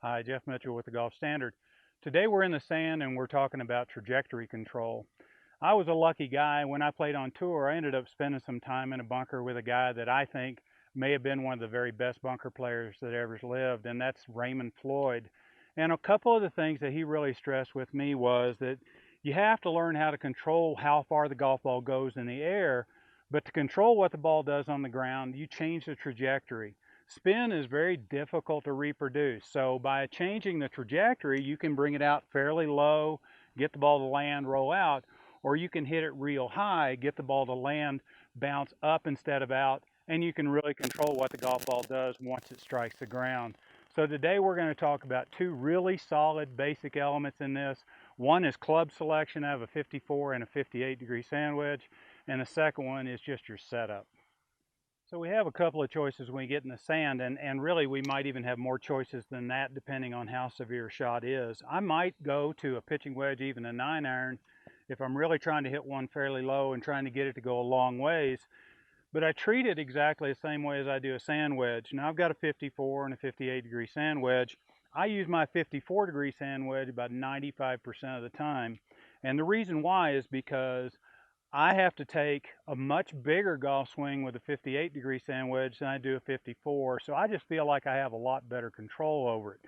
Hi, Jeff Mitchell with the Golf Standard. Today we're in the sand and we're talking about trajectory control. I was a lucky guy. When I played on tour, I ended up spending some time in a bunker with a guy that I think may have been one of the very best bunker players that ever lived, and that's Raymond Floyd. And a couple of the things that he really stressed with me was that you have to learn how to control how far the golf ball goes in the air, but to control what the ball does on the ground, you change the trajectory. Spin is very difficult to reproduce. So by changing the trajectory, you can bring it out fairly low, get the ball to land, roll out, or you can hit it real high, get the ball to land, bounce up instead of out, and you can really control what the golf ball does once it strikes the ground. So today we're going to talk about two really solid basic elements in this. One is club selection. I have a 54 and a 58-degree sand wedge, and the second one is just your setup. So we have a couple of choices when we get in the sand, and really we might even have more choices than that depending on how severe a shot is. I might go to a pitching wedge, even a 9-iron, if I'm really trying to hit one fairly low and trying to get it to go a long ways. But I treat it exactly the same way as I do a sand wedge. Now I've got a 54 and a 58-degree sand wedge. I use my 54-degree sand wedge about 95% of the time. And the reason why is because I have to take a much bigger golf swing with a 58-degree sand wedge than I do a 54, so I just feel like I have a lot better control over it.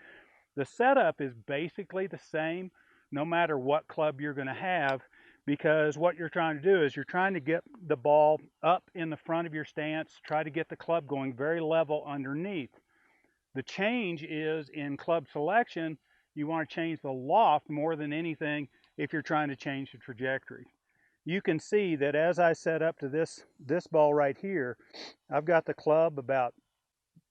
The setup is basically the same no matter what club you're going to have, because what you're trying to do is you're trying to get the ball up in the front of your stance, try to get the club going very level underneath. The change is in club selection, you want to change the loft more than anything if you're trying to change the trajectory. You can see that as I set up to this ball right here, I've got the club about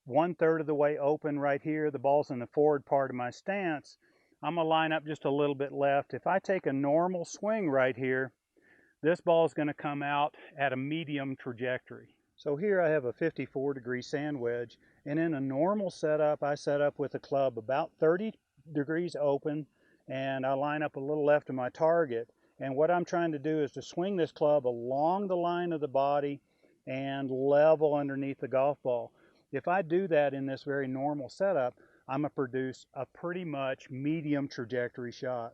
1/3 of the way open right here. The ball's in the forward part of my stance. I'm gonna line up just a little bit left. If I take a normal swing right here, this ball is gonna come out at a medium trajectory. So here I have a 54-degree sand wedge, and in a normal setup, I set up with the club about 30 degrees open, and I line up a little left of my target. And what I'm trying to do is to swing this club along the line of the body and level underneath the golf ball. If I do that in this very normal setup, I'm gonna produce a pretty much medium trajectory shot.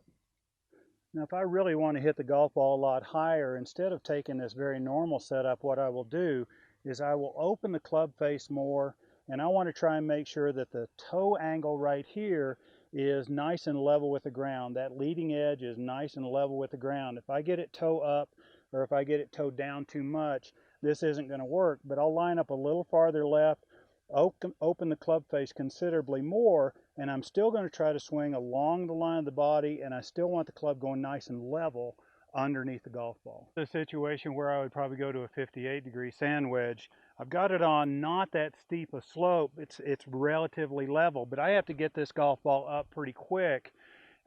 Now, if I really want to hit the golf ball a lot higher, instead of taking this very normal setup, what I will do is I will open the club face more, and I want to try and make sure that the toe angle right here is nice and level with the ground. That leading edge is nice and level with the ground. If I get it toe up or if I get it toe down too much, this isn't going to work, but I'll line up a little farther left, open the club face considerably more, and I'm still going to try to swing along the line of the body, and I still want the club going nice and level underneath the golf ball. The situation where I would probably go to a 58-degree sand wedge, I've got it on not that steep a slope. It's relatively level, but I have to get this golf ball up pretty quick,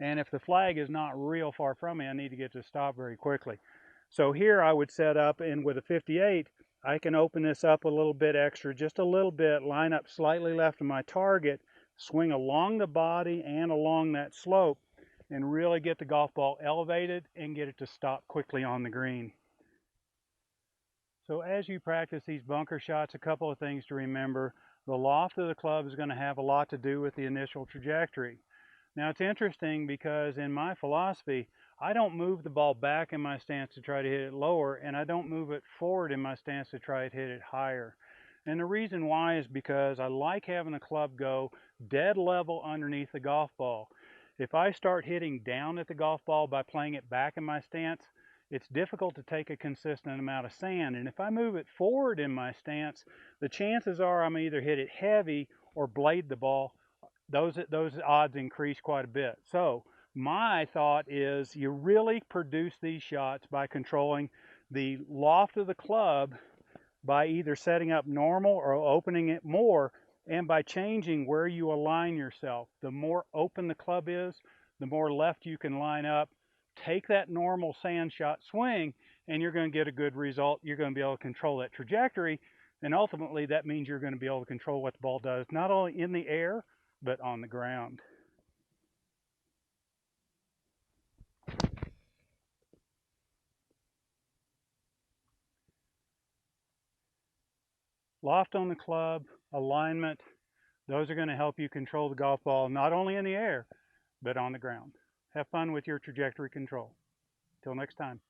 and if the flag is not real far from me, I need to get to stop very quickly. So here I would set up, and with a 58, I can open this up a little bit extra, just a little bit, line up slightly left of my target, swing along the body and along that slope, and really get the golf ball elevated and get it to stop quickly on the green. So as you practice these bunker shots, a couple of things to remember. The loft of the club is going to have a lot to do with the initial trajectory. Now it's interesting because in my philosophy, I don't move the ball back in my stance to try to hit it lower, and I don't move it forward in my stance to try to hit it higher. And the reason why is because I like having the club go dead level underneath the golf ball. If I start hitting down at the golf ball by playing it back in my stance, it's difficult to take a consistent amount of sand. And if I move it forward in my stance, the chances are I'm either hit it heavy or blade the ball. Those odds increase quite a bit. So my thought is you really produce these shots by controlling the loft of the club by either setting up normal or opening it more, and by changing where you align yourself. The more open the club is, the more left you can line up. Take that normal sand shot swing, and you're going to get a good result. You're going to be able to control that trajectory, and ultimately that means you're going to be able to control what the ball does, not only in the air, but on the ground. Loft on the club, alignment, Those are going to help you control the golf ball not only in the air, but on the ground. Have fun with your trajectory control. Till next time.